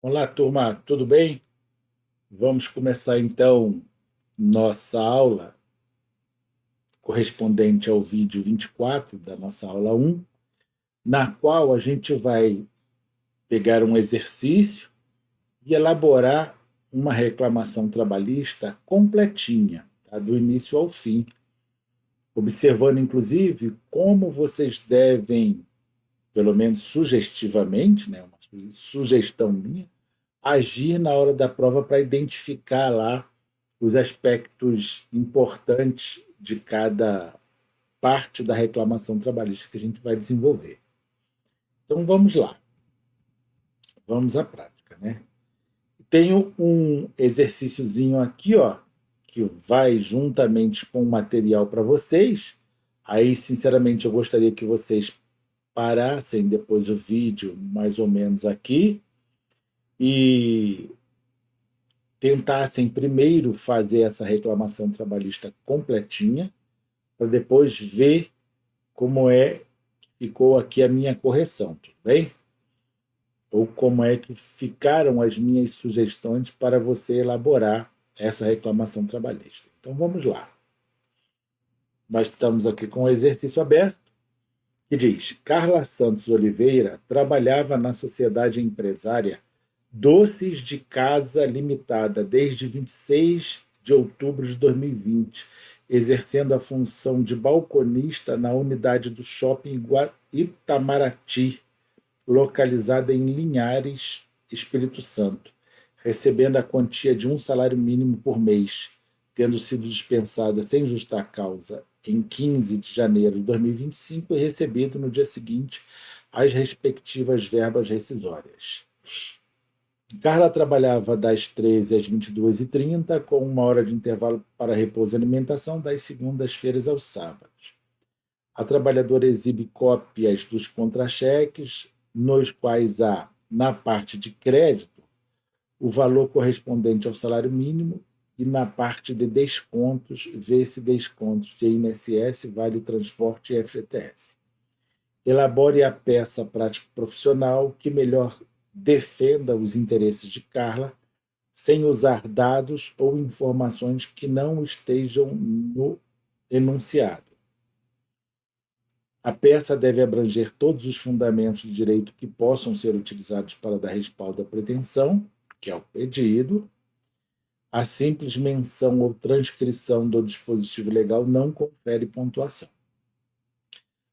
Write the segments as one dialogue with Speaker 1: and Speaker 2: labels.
Speaker 1: Olá, turma, tudo bem? Vamos começar então nossa aula correspondente ao vídeo 24 da nossa aula 1, na qual a gente vai pegar um exercício e elaborar uma reclamação trabalhista completinha, tá? Do início ao fim, observando inclusive como vocês devem, pelo menos sugestivamente, né, uma sugestão minha, agir na hora da prova para identificar lá os aspectos importantes de cada parte da reclamação trabalhista que a gente vai desenvolver. Então vamos lá, vamos à prática, né? Tenho um exercíciozinho aqui, ó, que vai juntamente com o material para vocês. Aí, sinceramente, eu gostaria que vocês parassem depois o vídeo, mais ou menos aqui, e tentassem primeiro fazer essa reclamação trabalhista completinha, para depois ver como é que ficou aqui a minha correção, tudo bem? Ou como é que ficaram as minhas sugestões para você elaborar essa reclamação trabalhista. Então vamos lá. Nós estamos aqui com o exercício aberto, que diz: Carla Santos Oliveira trabalhava na sociedade empresária Doces de Casa Limitada desde 26 de outubro de 2020, exercendo a função de balconista na unidade do shopping Itamaraty, localizada em Linhares, Espírito Santo, recebendo a quantia de um salário mínimo por mês, tendo sido dispensada sem justa causa em 15 de janeiro de 2025 e recebido no dia seguinte as respectivas verbas rescisórias. Carla trabalhava das 13 às 22h30, com uma hora de intervalo para repouso e alimentação, das segundas-feiras aos sábados. A trabalhadora exibe cópias dos contra-cheques, nos quais há, na parte de crédito, o valor correspondente ao salário mínimo e na parte de descontos, vê-se descontos de INSS, Vale Transporte e FGTS. Elabore a peça prático-profissional que melhor defenda os interesses de Carla, sem usar dados ou informações que não estejam no enunciado. A peça deve abranger todos os fundamentos de direito que possam ser utilizados para dar respaldo à pretensão, que é o pedido. A simples menção ou transcrição do dispositivo legal não confere pontuação.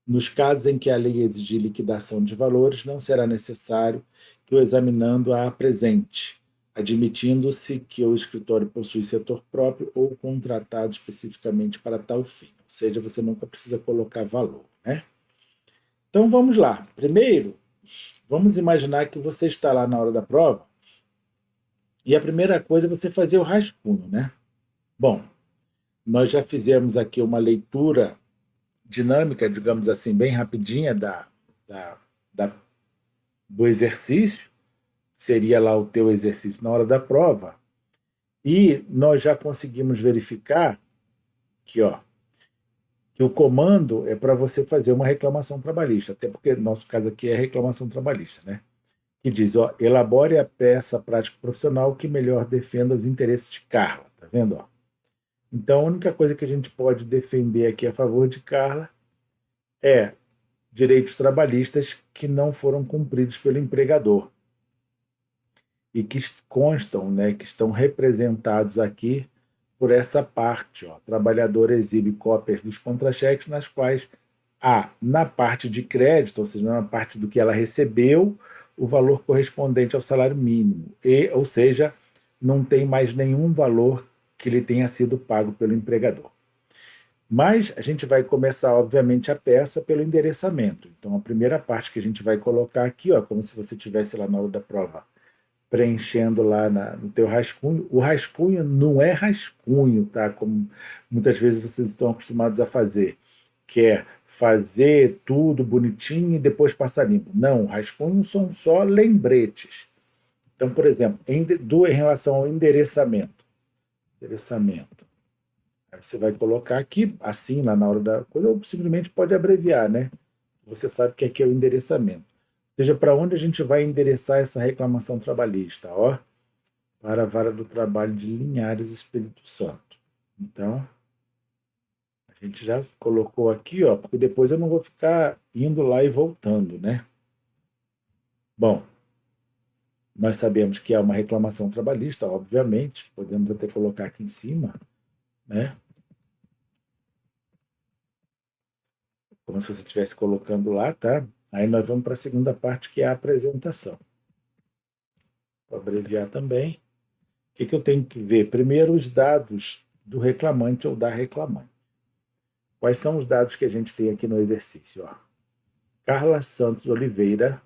Speaker 1: Nos casos em que a lei exigir liquidação de valores, não será necessário que o examinando a apresente, admitindo-se que o escritório possui setor próprio ou contratado especificamente para tal fim. Ou seja, você nunca precisa colocar valor, né? Então vamos lá. Primeiro, vamos imaginar que você está lá na hora da prova e a primeira coisa é você fazer o rascunho, né? Bom, nós já fizemos aqui uma leitura dinâmica, digamos assim, bem rapidinha da, da, do exercício, seria lá o teu exercício na hora da prova, e nós já conseguimos verificar que, ó, que o comando é para você fazer uma reclamação trabalhista, até porque no nosso caso aqui é reclamação trabalhista, né? Que diz, ó, elabore a peça prática profissional que melhor defenda os interesses de Carla, tá vendo, ó? Então, a única coisa que a gente pode defender aqui a favor de Carla é direitos trabalhistas que não foram cumpridos pelo empregador e que constam, né, que estão representados aqui por essa parte. Ó. O trabalhador exibe cópias dos contra-cheques nas quais há, na parte de crédito, ou seja, na parte do que ela recebeu, o valor correspondente ao salário mínimo. E, ou seja, não tem mais nenhum valor que lhe tenha sido pago pelo empregador. Mas a gente vai começar, obviamente, a peça pelo endereçamento. Então, a primeira parte que a gente vai colocar aqui, ó, como se você estivesse lá na hora da prova, preenchendo lá no teu rascunho. O rascunho não é rascunho, tá? Como muitas vezes vocês estão acostumados a fazer, que é fazer tudo bonitinho e depois passar limpo. Não, rascunhos são só lembretes. Então, por exemplo, em relação ao endereçamento. Aí você vai colocar aqui, assim, lá na hora da coisa, ou simplesmente pode abreviar, né? Você sabe que aqui é o endereçamento. seja, para onde a gente vai endereçar essa reclamação trabalhista? Ó, para a Vara do Trabalho de Linhares, Espírito Santo. Então, a gente já colocou aqui, ó, porque depois eu não vou ficar indo lá e voltando, né? Bom, nós sabemos que é uma reclamação trabalhista, obviamente, podemos até colocar aqui em cima, né? Como se você estivesse colocando lá, tá? Aí nós vamos para a segunda parte, que é a apresentação. Vou abreviar também. O que eu tenho que ver? Primeiro, os dados do reclamante ou da reclamante. Quais são os dados que a gente tem aqui no exercício? Ó? Carla Santos Oliveira.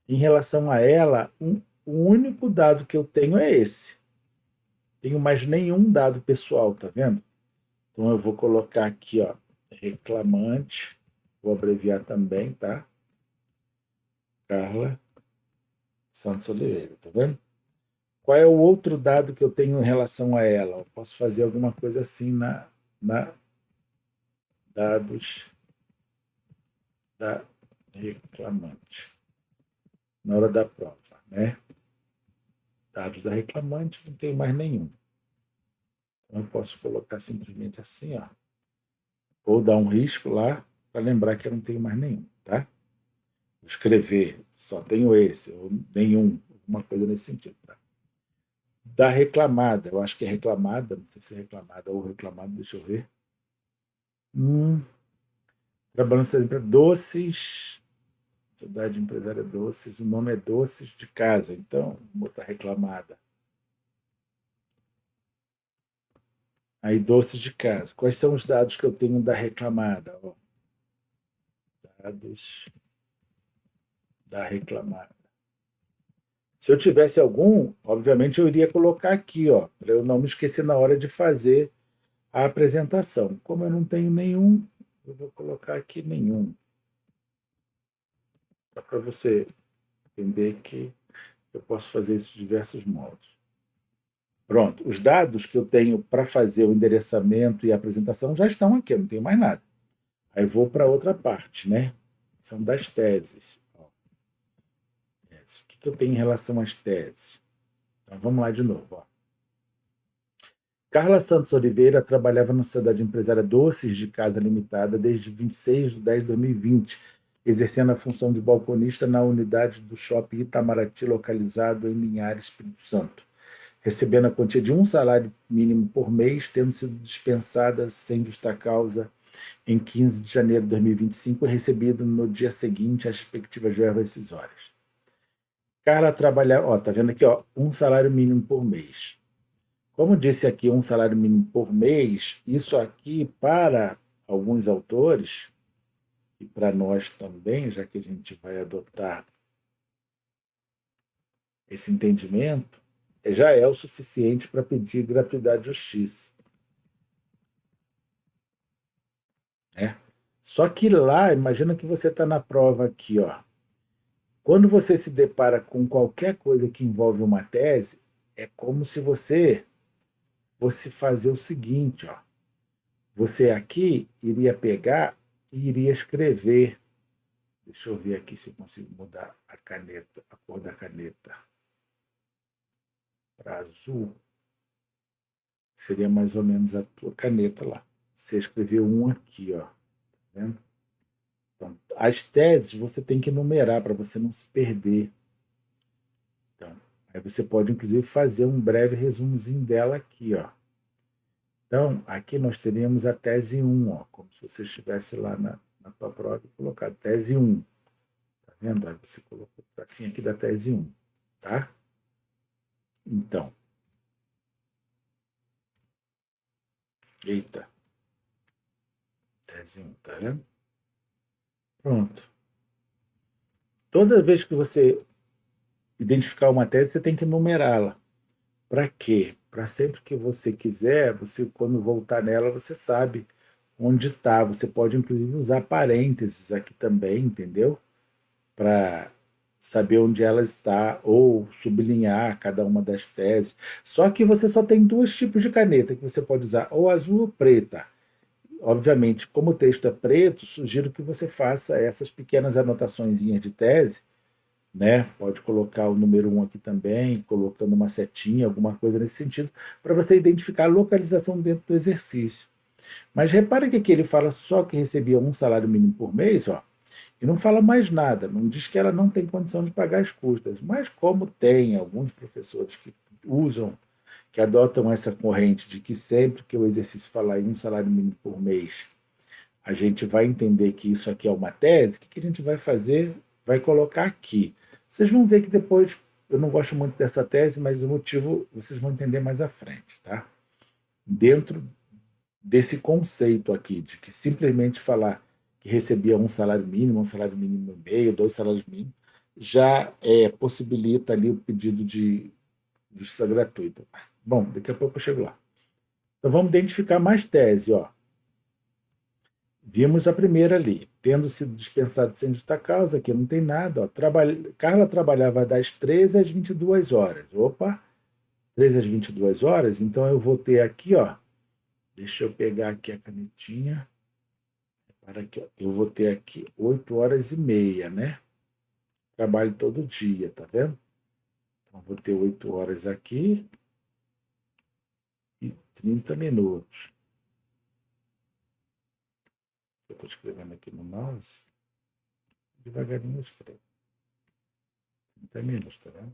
Speaker 1: Em relação a ela, o único dado que eu tenho é esse. Tenho mais nenhum dado pessoal, tá vendo? Então eu vou colocar aqui, ó, reclamante, vou abreviar também, tá? Carla Santos Oliveira, tá vendo? Qual é o outro dado que eu tenho em relação a ela? Eu posso fazer alguma coisa assim na dados da reclamante, na hora da prova, né? Dados da reclamante, não tenho mais nenhum. Então eu posso colocar simplesmente assim, ó. Ou dar um risco lá para lembrar que eu não tenho mais nenhum, tá? Vou escrever, só tenho esse, ou nenhum, alguma coisa nesse sentido, tá? Da reclamada, eu acho que é reclamada, não sei se é reclamada ou reclamado, deixa eu ver. Trabalhando sempre doces, Sociedade Empresária Doces, o nome é Doces de Casa, então vou botar reclamada. Aí, doces de casa. Quais são os dados que eu tenho da reclamada? Ó, dados da reclamada. Se eu tivesse algum, obviamente eu iria colocar aqui, ó, para eu não me esquecer na hora de fazer a apresentação. Como eu não tenho nenhum, eu vou colocar aqui nenhum. Só para você entender que eu posso fazer isso de diversos modos. Pronto, os dados que eu tenho para fazer o endereçamento e a apresentação já estão aqui, eu não tenho mais nada. Aí vou para outra parte, né? São das teses. Ó, o que eu tenho em relação às teses? Então vamos lá de novo. Ó. Carla Santos Oliveira trabalhava na Sociedade Empresária Doces de Casa Limitada desde 26 de 10 de 2020, exercendo a função de balconista na unidade do Shopping Itamaraty, localizado em Linhares, Espírito Santo, recebendo a quantia de um salário mínimo por mês, tendo sido dispensada sem justa causa em 15 de janeiro de 2025 e recebido no dia seguinte as respectivas verbas rescisórias. Carla trabalhava, ó, tá vendo aqui, ó, um salário mínimo por mês. Como disse aqui, um salário mínimo por mês, isso aqui, para alguns autores, e para nós também, já que a gente vai adotar esse entendimento, já é o suficiente para pedir gratuidade de justiça. Né? Só que lá, imagina que você está na prova aqui, ó. Quando você se depara com qualquer coisa que envolve uma tese, é como se você fosse fazer o seguinte, ó. Você aqui iria pegar e iria escrever. Deixa eu ver aqui se eu consigo mudar a caneta, a cor da caneta para azul. Seria mais ou menos a tua caneta lá. Você escreveu um aqui, ó. Tá vendo? Então, as teses você tem que numerar para você não se perder. Então, aí você pode, inclusive, fazer um breve resumozinho dela aqui, ó. Então, aqui nós teríamos a tese 1, ó, como se você estivesse lá na tua prova e colocado tese 1. Tá vendo? Aí você colocou o tracinho aqui da tese 1, tá? Então. Eita. Tese 1, tá vendo? Pronto. Toda vez que você identificar uma tese, você tem que numerá-la. Para quê? Para sempre que você quiser, você quando voltar nela, você sabe onde está. Você pode, inclusive, usar parênteses aqui também, entendeu? Para saber onde ela está, ou sublinhar cada uma das teses. Só que você só tem dois tipos de caneta que você pode usar, ou azul ou preta. obviamente, como o texto é preto, sugiro que você faça essas pequenas anotaçõezinhas de tese, né? Pode colocar o número 1 aqui também, colocando uma setinha, alguma coisa nesse sentido, para você identificar a localização dentro do exercício. Mas repare que aqui ele fala só que recebia um salário mínimo por mês, ó, e não fala mais nada, não diz que ela não tem condição de pagar as custas. Mas como tem alguns professores que usam, que adotam essa corrente de que sempre que o exercício falar em um salário mínimo por mês, a gente vai entender que isso aqui é uma tese, o que a gente vai fazer? Vai colocar aqui. Vocês vão ver que depois, eu não gosto muito dessa tese, mas o motivo vocês vão entender mais à frente, tá? Dentro desse conceito aqui, de que simplesmente falar que recebia um salário mínimo e meio, dois salários mínimos, já possibilita ali o pedido de justiça gratuita. Bom, daqui a pouco eu chego lá. Então vamos identificar mais tese, ó. Vimos a primeira ali, tendo sido dispensado sem justa causa, aqui não tem nada. Ó. Carla trabalhava das 13 às 22 horas. Opa, 13 às 22 horas, então eu vou ter aqui, ó, deixa eu pegar aqui a canetinha. Para aqui, ó, eu vou ter aqui 8 horas e meia, né? Trabalho todo dia, tá vendo? Então vou ter 8 horas aqui e 30 minutos. Eu estou escrevendo aqui no mouse. Devagarinho eu escrevo. 30 minutos, tá vendo?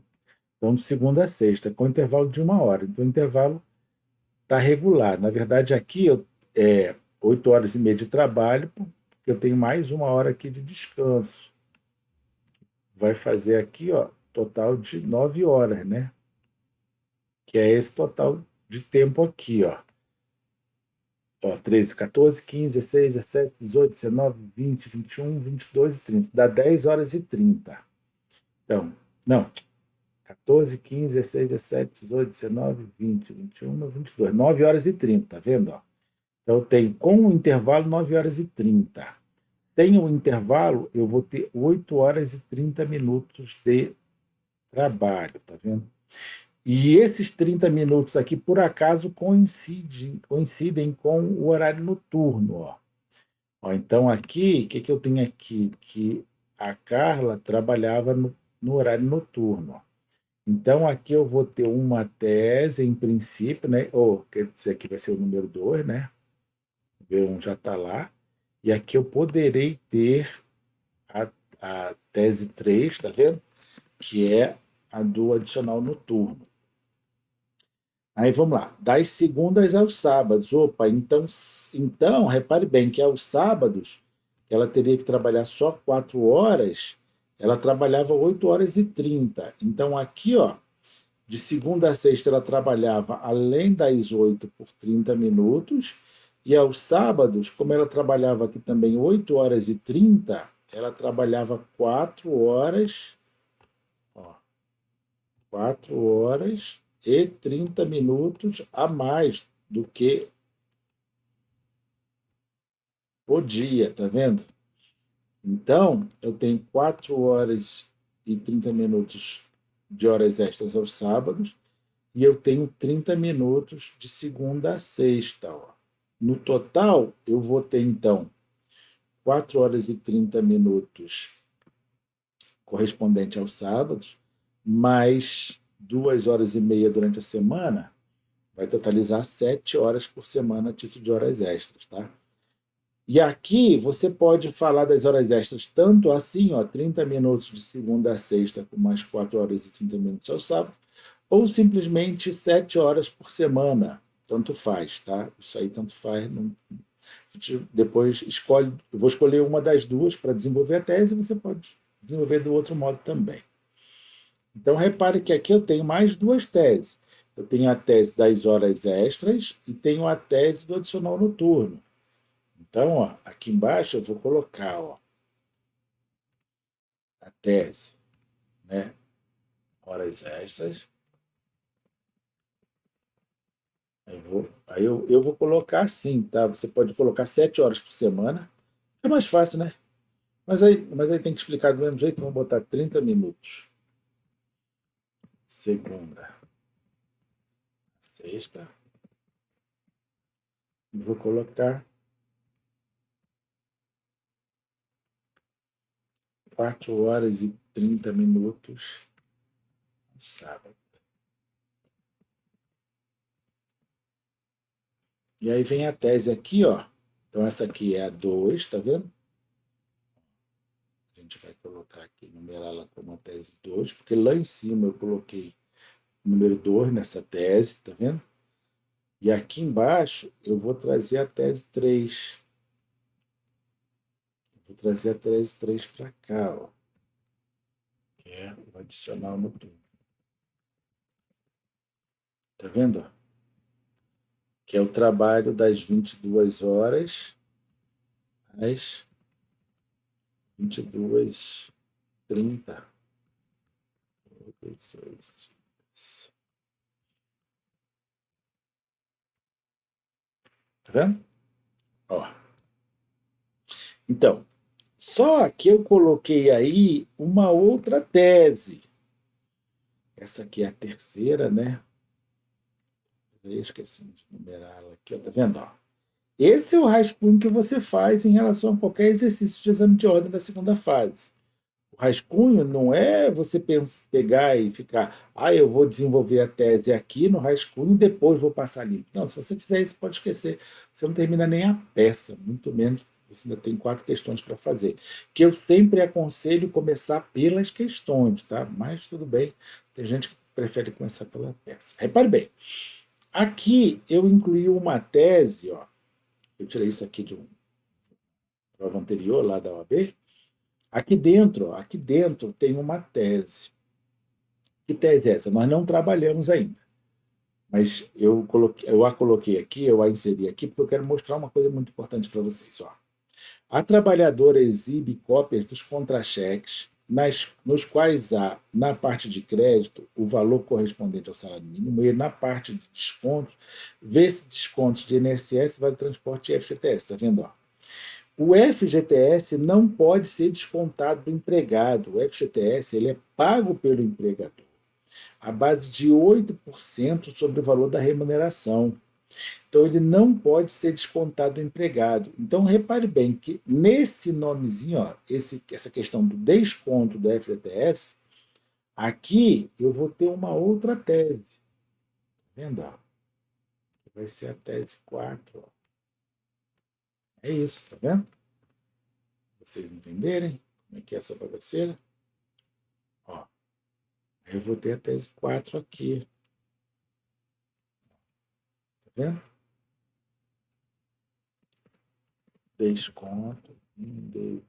Speaker 1: Então, de segunda a sexta, com intervalo de 1 hora. Então, o intervalo está regular. Na verdade, aqui é 8 horas e meia de trabalho, porque eu tenho mais 1 hora aqui de descanso. Vai fazer aqui, ó, total de 9 horas, né? Que é esse total de tempo aqui, ó. Ó, 13, 14, 15, 16, 17, 18, 19, 20, 21, 22 e 30. Dá 10 horas e 30. Então, não, 14, 15, 16, 17, 18, 19, 20, 21, 22. 9 horas e 30, tá vendo? Ó? Então, eu tenho com o intervalo 9 horas e 30. Tem o intervalo, eu vou ter 8 horas e 30 minutos de trabalho, tá vendo? E esses 30 minutos aqui, por acaso, coincidem com o horário noturno. Ó, então, aqui, o que eu tenho aqui? Que a Carla trabalhava no horário noturno. Ó. Então, aqui eu vou ter uma tese, em princípio, né? Ou, quer dizer, aqui vai ser o número 2, né? O B1 já está lá. E aqui eu poderei ter a, a tese 3, tá vendo? Que é a do adicional noturno. Aí vamos lá, das segundas aos sábados. Opa, então repare bem que aos sábados ela teria que trabalhar só 4 horas, ela trabalhava 8 horas e 30. Então aqui, ó, de segunda a sexta ela trabalhava além das 8 por 30 minutos, e aos sábados, como ela trabalhava aqui também 8 horas e 30, ela trabalhava 4 horas, ó, 4 horas e 30 minutos a mais do que o dia, tá vendo? Então, eu tenho 4 horas e 30 minutos de horas extras aos sábados e eu tenho 30 minutos de segunda a sexta. Ó. No total, eu vou ter, então, 4 horas e 30 minutos correspondente aos sábados, mais 2 horas e meia durante a semana, vai totalizar 7 horas por semana a título de horas extras, tá? E aqui você pode falar das horas extras tanto assim, ó, 30 minutos de segunda a sexta, com mais 4 horas e 30 minutos ao sábado, ou simplesmente 7 horas por semana. Tanto faz, tá? Isso aí tanto faz. Não... A gente depois escolhe, eu vou escolher uma das duas para desenvolver a tese, e você pode desenvolver do outro modo também. Então, repare que aqui eu tenho mais duas teses. Eu tenho a tese das horas extras e tenho a tese do adicional noturno. Então, ó, aqui embaixo eu vou colocar ó, a tese, né? Horas extras. Aí eu vou colocar assim, tá? Você pode colocar 7 horas por semana. É mais fácil, né? Mas aí tem que explicar do mesmo jeito. Vamos botar 30 minutos. Segunda, sexta. E vou colocar 4h30 no sábado. E aí vem a tese aqui, ó. Então essa aqui é a 2, tá vendo? A gente vai colocar aqui, numerar ela como a tese 2, porque lá em cima eu coloquei o número 2 nessa tese, tá vendo? E aqui embaixo eu vou trazer a tese 3. Vou trazer a tese 3 para cá, ó. Vou adicionar no tudo. Tá vendo? Ó? Que é o trabalho das 22 horas às 22h30. Tá vendo? Ó. Então, só que eu coloquei aí uma outra tese. Essa aqui é a terceira, né? Eu esqueci de numerá-la aqui, ó, tá vendo? Ó? Esse é o rascunho que você faz em relação a qualquer exercício de exame de ordem da segunda fase. O rascunho não é você pegar e ficar, eu vou desenvolver a tese aqui no rascunho e depois vou passar limpo. Não, se você fizer isso, pode esquecer. Você não termina nem a peça, muito menos você ainda tem 4 questões para fazer. Que eu sempre aconselho começar pelas questões, tá? Mas tudo bem, tem gente que prefere começar pela peça. Repare bem, aqui eu incluí uma tese, ó. Eu tirei isso aqui de uma prova anterior lá da OAB. Aqui dentro tem uma tese. Que tese é essa? Nós não trabalhamos ainda. Mas eu a coloquei aqui, eu a inseri aqui, porque eu quero mostrar uma coisa muito importante para vocês. Ó. A trabalhadora exibe cópias dos contra-cheques, nos quais há, na parte de crédito, o valor correspondente ao salário mínimo, e na parte de descontos, vê-se descontos de INSS, Vale Transporte e FGTS. Está vendo? Ó? O FGTS não pode ser descontado do empregado. O FGTS ele é pago pelo empregador, à base de 8% sobre o valor da remuneração. Então, ele não pode ser descontado do empregado. Então, repare bem que nesse nomezinho, ó, essa questão do desconto do FGTS, aqui eu vou ter uma outra tese. Tá vendo? Ó? Vai ser a tese 4. Ó. É isso, tá vendo? Vocês entenderem como é que é essa bagaceira? Ó, eu vou ter a tese 4 aqui. Tá vendo? Desconto indevido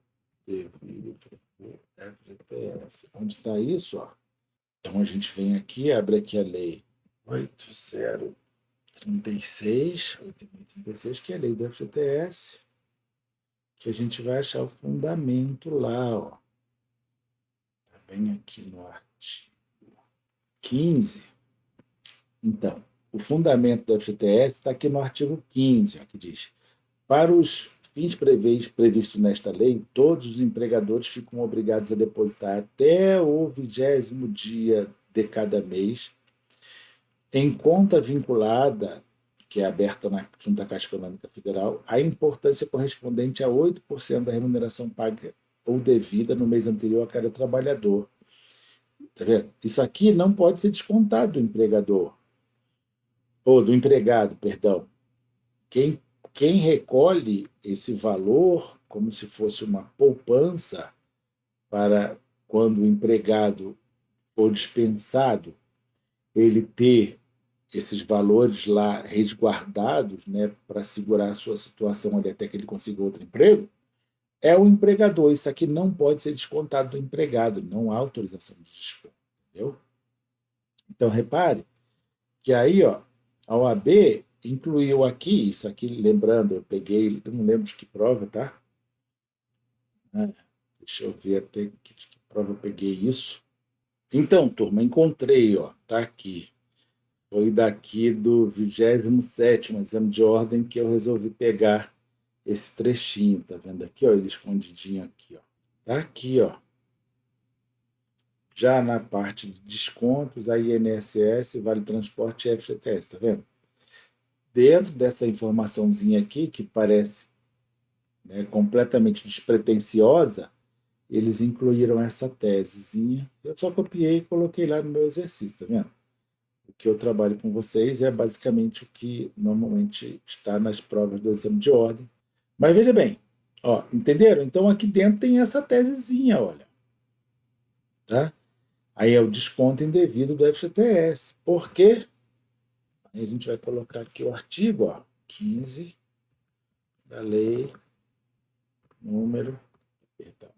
Speaker 1: por FGTS. Onde está isso? Ó? Então a gente vem aqui, abre aqui a lei 8036, que é a lei do FGTS, que a gente vai achar o fundamento lá, ó. Tá bem aqui no artigo 15. Então, o fundamento do FGTS está aqui no artigo 15, ó, que diz: para os fins previstos nesta lei, todos os empregadores ficam obrigados a depositar até o 20º dia de cada mês, em conta vinculada, que é aberta junto à Caixa Econômica Federal, a importância correspondente a 8% da remuneração paga ou devida no mês anterior a cada trabalhador. Tá vendo? Isso aqui não pode ser descontado do empregador, ou do empregado, perdão. Quem recolhe esse valor como se fosse uma poupança para quando o empregado for dispensado, ele ter esses valores lá resguardados, né, para segurar a sua situação ali até que ele consiga outro emprego, é o empregador. Isso aqui não pode ser descontado do empregado, não há autorização de desconto. Entendeu? Então, repare que aí, ó, a OAB incluiu aqui, isso aqui, lembrando, eu peguei, eu não lembro de que prova, tá? Deixa eu ver até de que prova eu peguei isso. Então, turma, encontrei, ó, tá aqui. Foi daqui do 27º exame de ordem que eu resolvi pegar esse trechinho, tá vendo aqui, ó, ele escondidinho aqui, ó. Tá aqui, ó. Já na parte de descontos, a INSS, Vale Transporte e FGTS, tá vendo? Dentro dessa informaçãozinha aqui, que parece, né, completamente despretensiosa, eles incluíram essa tesezinha. Eu só copiei e coloquei lá no meu exercício, tá vendo? O que eu trabalho com vocês é basicamente o que normalmente está nas provas do exame de ordem. Mas veja bem, ó, entenderam? Então aqui dentro tem essa tesezinha, olha. Tá? Aí é o desconto indevido do FGTS. Por quê? Aí a gente vai colocar aqui o artigo, ó, 15 da lei número, perdão.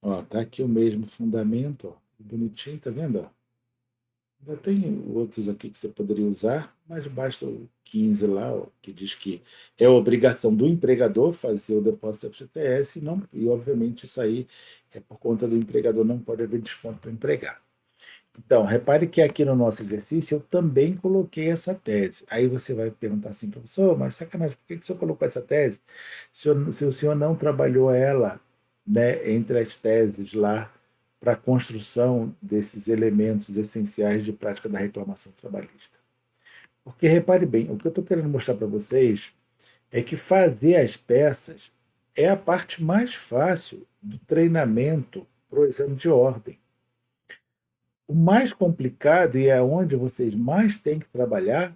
Speaker 1: Ó, tá aqui o mesmo fundamento, ó, bonitinho, tá vendo? Ó? Ainda tem outros aqui que você poderia usar, mas basta o 15 lá, ó, que diz que é obrigação do empregador fazer o depósito do FGTS e obviamente isso aí é por conta do empregador, não pode haver desconto para o empregado. Então, repare que aqui no nosso exercício eu também coloquei essa tese. Aí você vai perguntar assim, professor, mas sacanagem, por que o senhor colocou essa tese se o senhor não trabalhou ela, né, entre as teses lá para a construção desses elementos essenciais de prática da reclamação trabalhista? Porque repare bem, o que eu estou querendo mostrar para vocês é que fazer as peças é a parte mais fácil do treinamento para o exame de ordem. O mais complicado, e é onde vocês mais têm que trabalhar,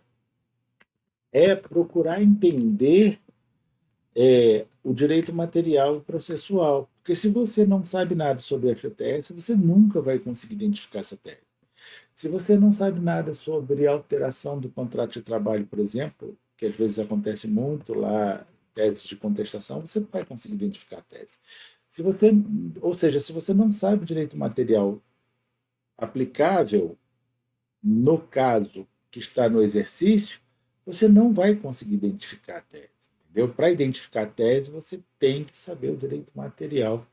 Speaker 1: é procurar entender o direito material e processual. Porque se você não sabe nada sobre a FGTS, você nunca vai conseguir identificar essa tese. Se você não sabe nada sobre alteração do contrato de trabalho, por exemplo, que às vezes acontece muito lá, teses de contestação, você não vai conseguir identificar a tese. Se você, ou seja, se você não sabe direito material aplicável no caso que está no exercício, você não vai conseguir identificar a tese. Entendeu? Para identificar a tese, você tem que saber o direito material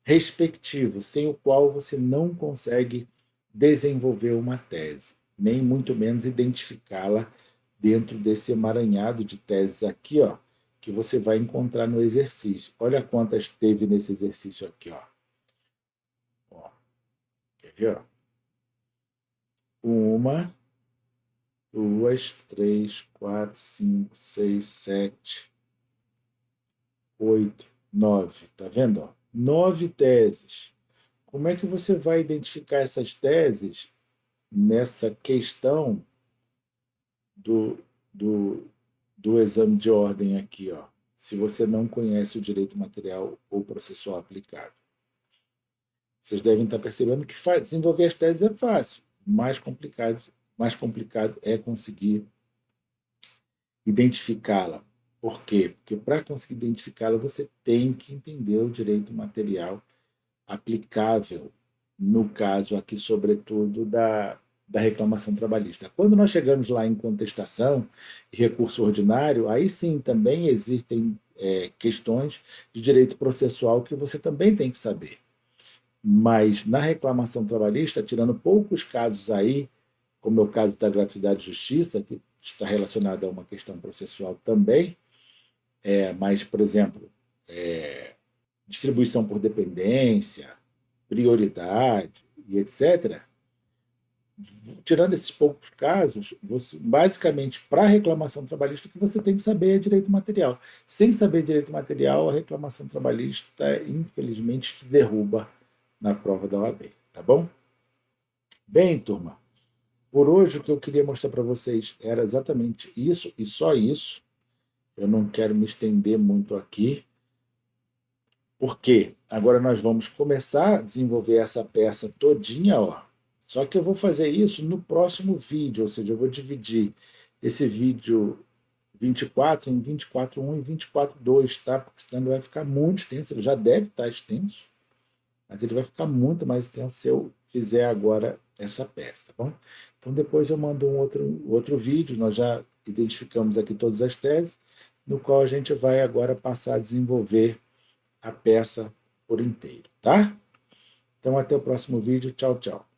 Speaker 1: respectivo, sem o qual você não consegue desenvolver uma tese, nem muito menos identificá-la dentro desse emaranhado de teses aqui, ó, que você vai encontrar no exercício. Olha quantas teve nesse exercício aqui, ó. Quer ver? Ó? Uma, duas, três, quatro, cinco, seis, sete, oito, nove. Tá vendo? Ó? 9 teses. Como é que você vai identificar essas teses nessa questão do, do, do exame de ordem aqui, ó, se você não conhece o direito material ou processual aplicável? Vocês devem estar percebendo que desenvolver as teses é fácil. Mais complicado é conseguir identificá-la. Por quê? Porque para conseguir identificá-la, você tem que entender o direito material aplicável, no caso aqui, sobretudo, da reclamação trabalhista. Quando nós chegamos lá em contestação e recurso ordinário, aí sim também existem questões de direito processual que você também tem que saber. Mas na reclamação trabalhista, tirando poucos casos aí, como é o caso da gratuidade de justiça, que está relacionado a uma questão processual também, mas, por exemplo, distribuição por dependência, prioridade e etc., tirando esses poucos casos, basicamente, para a reclamação trabalhista, o que você tem que saber é direito material. Sem saber direito material, a reclamação trabalhista, infelizmente, te derruba na prova da OAB, tá bom? Bem, turma, por hoje o que eu queria mostrar para vocês era exatamente isso e só isso. Eu não quero me estender muito aqui, porque agora nós vamos começar a desenvolver essa peça todinha, ó. Só que eu vou fazer isso no próximo vídeo, ou seja, eu vou dividir esse vídeo 24 em 24.1 e 24.2, tá? Porque senão ele vai ficar muito extenso, ele já deve estar extenso, mas ele vai ficar muito mais extenso se eu fizer agora essa peça, tá bom? Então depois eu mando um outro vídeo, nós já identificamos aqui todas as teses, no qual a gente vai agora passar a desenvolver a peça por inteiro, tá? Então até o próximo vídeo, tchau, tchau.